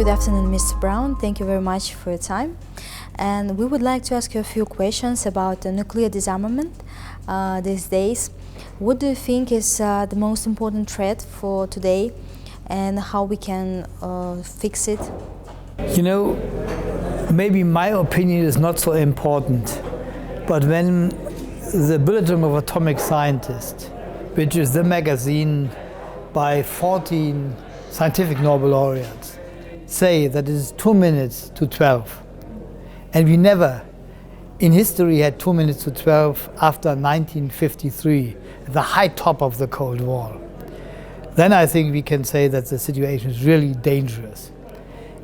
Good afternoon, Mr. Brown. Thank you very much for your time. And we would like to ask you a few questions about nuclear disarmament these days. What do you think is the most important threat for today, and how we can fix it? You know, maybe my opinion is not so important, but when the Bulletin of Atomic Scientists, which is the magazine by 14 scientific Nobel laureates, say that it is 2 minutes to 12, and we never in history had 2 minutes to 12 after 1953, the high top of the Cold War, then I think we can say that the situation is really dangerous.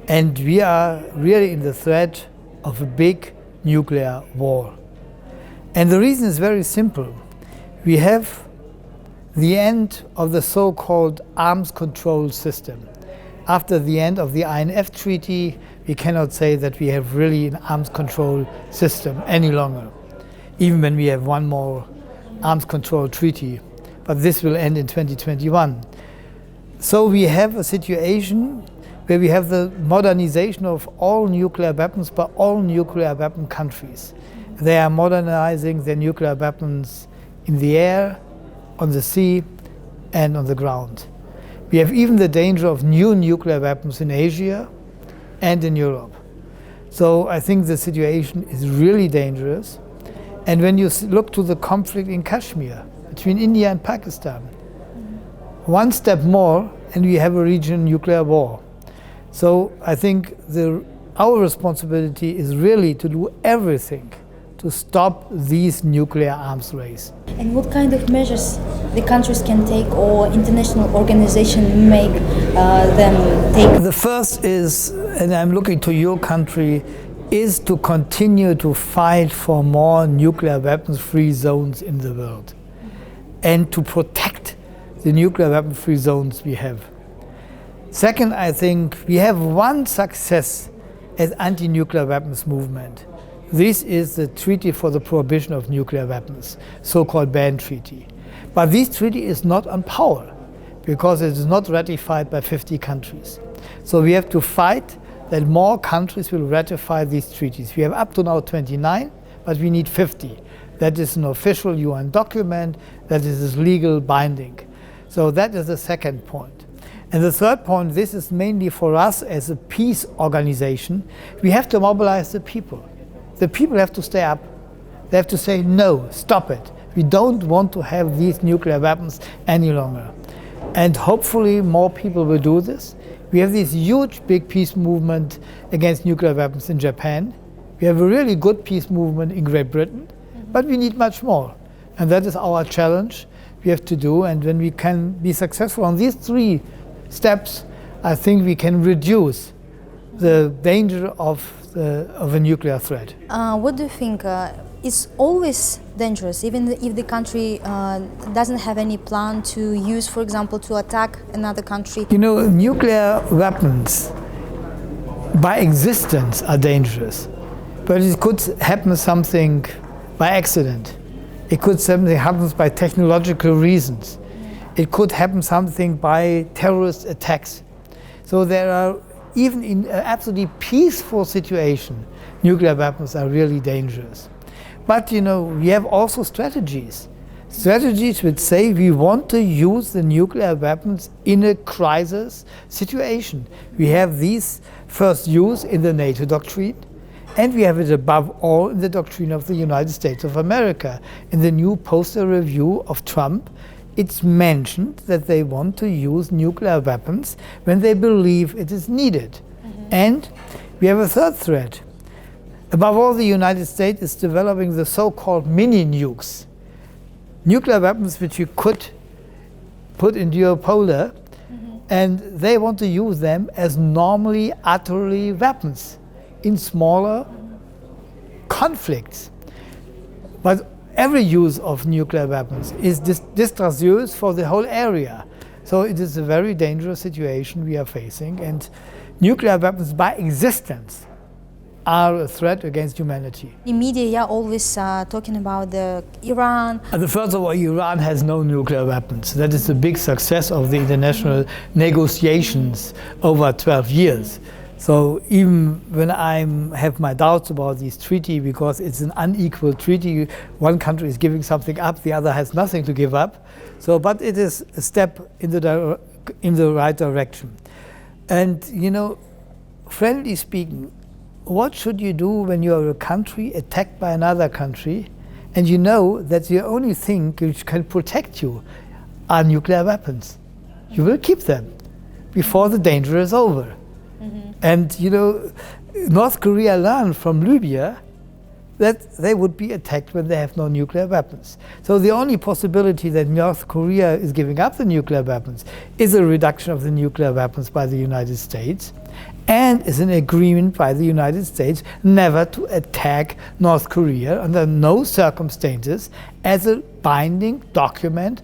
And we are really in the threat of a big nuclear war. And the reason is very simple. We have the end of the so-called arms control system. After the end of the INF Treaty, we cannot say that we have really an arms control system any longer, even when we have one more arms control treaty. But this will end in 2021. So we have a situation where we have the modernization of all nuclear weapons by all nuclear weapon countries. They are modernizing their nuclear weapons in the air, on the sea, and on the ground. We have even the danger of new nuclear weapons in Asia and in Europe. So I think the situation is really dangerous. And when you look to the conflict in Kashmir between India and Pakistan, one step more and we have a regional nuclear war. So I think our responsibility is really to do everything to stop these nuclear arms race. And what kind of measures the countries can take, or international organizations make them take? The first is, and I'm looking to your country, is to continue to fight for more nuclear weapons-free zones in the world and to protect the nuclear weapon-free zones we have. Second, I think we have one success as anti-nuclear weapons movement. This is the Treaty for the Prohibition of Nuclear Weapons, so-called ban treaty. But this treaty is not on power because it is not ratified by 50 countries. So we have to fight that more countries will ratify these treaties. We have up to now 29, but we need 50. That is an official UN document, that is legal binding. So that is the second point. And the third point, this is mainly for us as a peace organization, we have to mobilize the people. The people have to stay up. They have to say, no, stop it. We don't want to have these nuclear weapons any longer. And hopefully more people will do this. We have this huge big peace movement against nuclear weapons in Japan. We have a really good peace movement in Great Britain, but we need much more. And that is our challenge we have to do. And when we can be successful on these three steps, I think we can reduce the danger of a nuclear threat. What do you think? It's always dangerous, even if the country doesn't have any plan to use, for example, to attack another country? You know, nuclear weapons by existence are dangerous, but it could happen something by accident. It could something happen by technological reasons. It could happen something by terrorist attacks. So there are, even in an absolutely peaceful situation, nuclear weapons are really dangerous. But you know, we have also strategies. Strategies which say we want to use the nuclear weapons in a crisis situation. We have these first use in the NATO doctrine, and we have it above all in the doctrine of the United States of America. In the new poster review of Trump, it's mentioned that they want to use nuclear weapons when they believe it is needed. And we have a third threat. Above all, the United States is developing the so-called mini-nukes, nuclear weapons which you could put into your polar, and they want to use them as normally artillery weapons in smaller conflicts. But every use of nuclear weapons is disastrous for the whole area. So it is a very dangerous situation we are facing, and nuclear weapons by existence are a threat against humanity. The media are always talking about Iran. First of all, Iran has no nuclear weapons. That is the big success of the international negotiations over 12 years. So even when I have my doubts about this treaty, because it's an unequal treaty, one country is giving something up, the other has nothing to give up. So, but it is a step in the right direction. And you know, friendly speaking, what should you do when you are a country attacked by another country, and you know that the only thing which can protect you are nuclear weapons? You will keep them before the danger is over. And you know, North Korea learned from Libya that they would be attacked when they have no nuclear weapons. So the only possibility that North Korea is giving up the nuclear weapons is a reduction of the nuclear weapons by the United States, and is an agreement by the United States never to attack North Korea under no circumstances as a binding document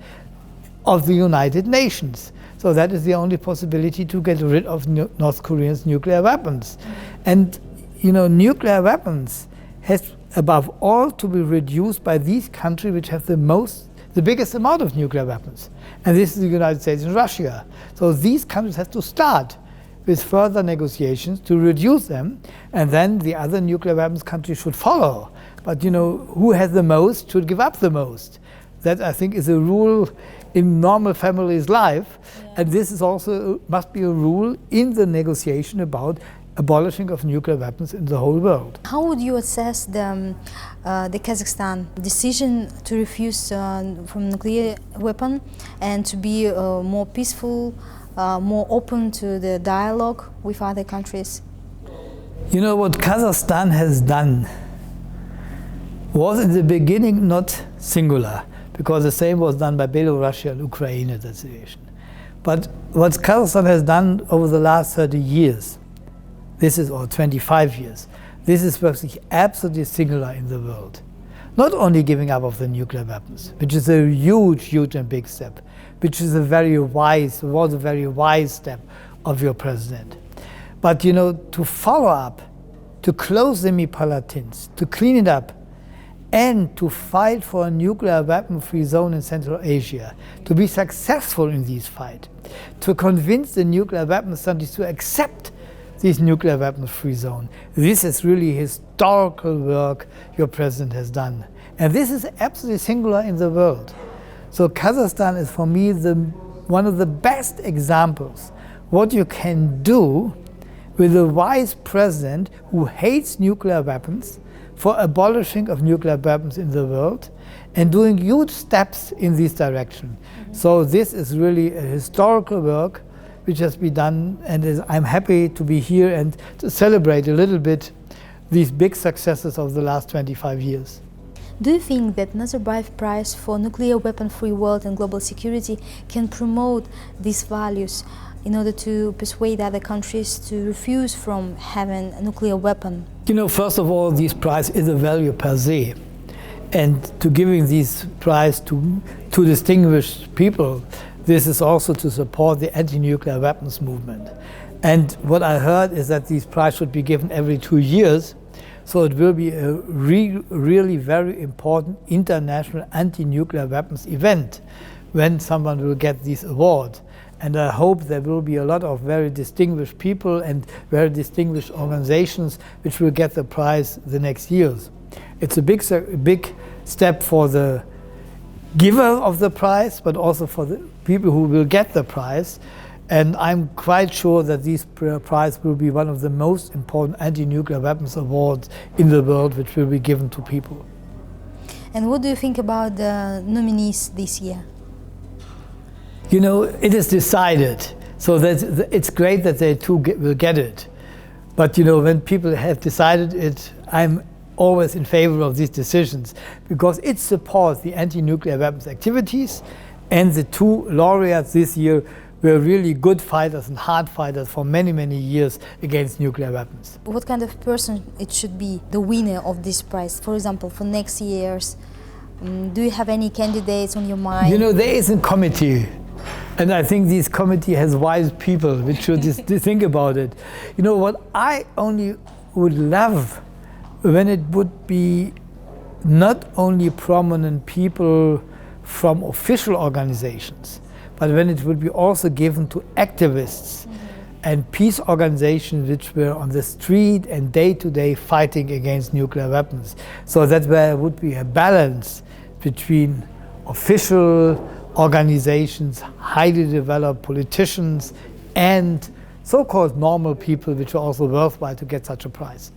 of the United Nations. So that is the only possibility to get rid of North Korea's nuclear weapons. And you know, nuclear weapons has above all to be reduced by these countries which have the biggest amount of nuclear weapons. And this is the United States and Russia. So these countries have to start with further negotiations to reduce them, and then the other nuclear weapons countries should follow. But you know, who has the most should give up the most. That, I think, is a rule in normal family's life, and this is also must be a rule in the negotiation about abolishing of nuclear weapons in the whole world. How would you assess the Kazakhstan decision to refuse from nuclear weapon and to be more peaceful, more open to the dialogue with other countries? You know, what Kazakhstan has done was in the beginning not singular, because the same was done by Belarus and Ukraine at that situation. But what Kazakhstan has done over the last 30 years, or 25 years, this is wirklich absolutely singular in the world. Not only giving up of the nuclear weapons, which is a huge, huge and big step, which is was a very wise step of your president. But you know, to follow up, to close the Palatins, to clean it up, and to fight for a nuclear weapon-free zone in Central Asia, to be successful in this fight, to convince the nuclear weapons countries to accept this nuclear weapons-free zone. This is really historical work your president has done. And this is absolutely singular in the world. So Kazakhstan is, for me, one of the best examples what you can do with a wise president who hates nuclear weapons, for abolishing of nuclear weapons in the world and doing huge steps in this direction. So this is really a historical work which has been done, and I'm happy to be here and to celebrate a little bit these big successes of the last 25 years. Do you think that Nazarbayev Prize for Nuclear Weapon-Free World and Global Security can promote these values in order to persuade other countries to refuse from having a nuclear weapon? You know, first of all, this prize is a value per se. And to giving this prize to distinguished people, this is also to support the anti-nuclear weapons movement. And what I heard is that this prize should be given every 2 years. So it will be a really very important international anti-nuclear weapons event when someone will get this award. And I hope there will be a lot of very distinguished people and very distinguished organizations which will get the prize the next years. It's a big step for the giver of the prize, but also for the people who will get the prize. And I'm quite sure that this prize will be one of the most important anti-nuclear weapons awards in the world, which will be given to people. And what do you think about the nominees this year? You know, it is decided, so that it's great that they too will get it. But you know, when people have decided it, I'm always in favor of these decisions, because it supports the anti-nuclear weapons activities, and the two laureates this year were really good fighters and hard fighters for many, many years against nuclear weapons. What kind of person it should be the winner of this prize? For example, for next year's, do you have any candidates on your mind? You know, there is a committee, and I think this committee has wise people which should just think about it. You know, what I only would love when it would be not only prominent people from official organizations, but when it would be also given to activists and peace organizations which were on the street and day-to-day fighting against nuclear weapons. So that's where there would be a balance between official organizations, highly developed politicians, and so-called normal people, which are also worthwhile to get such a prize.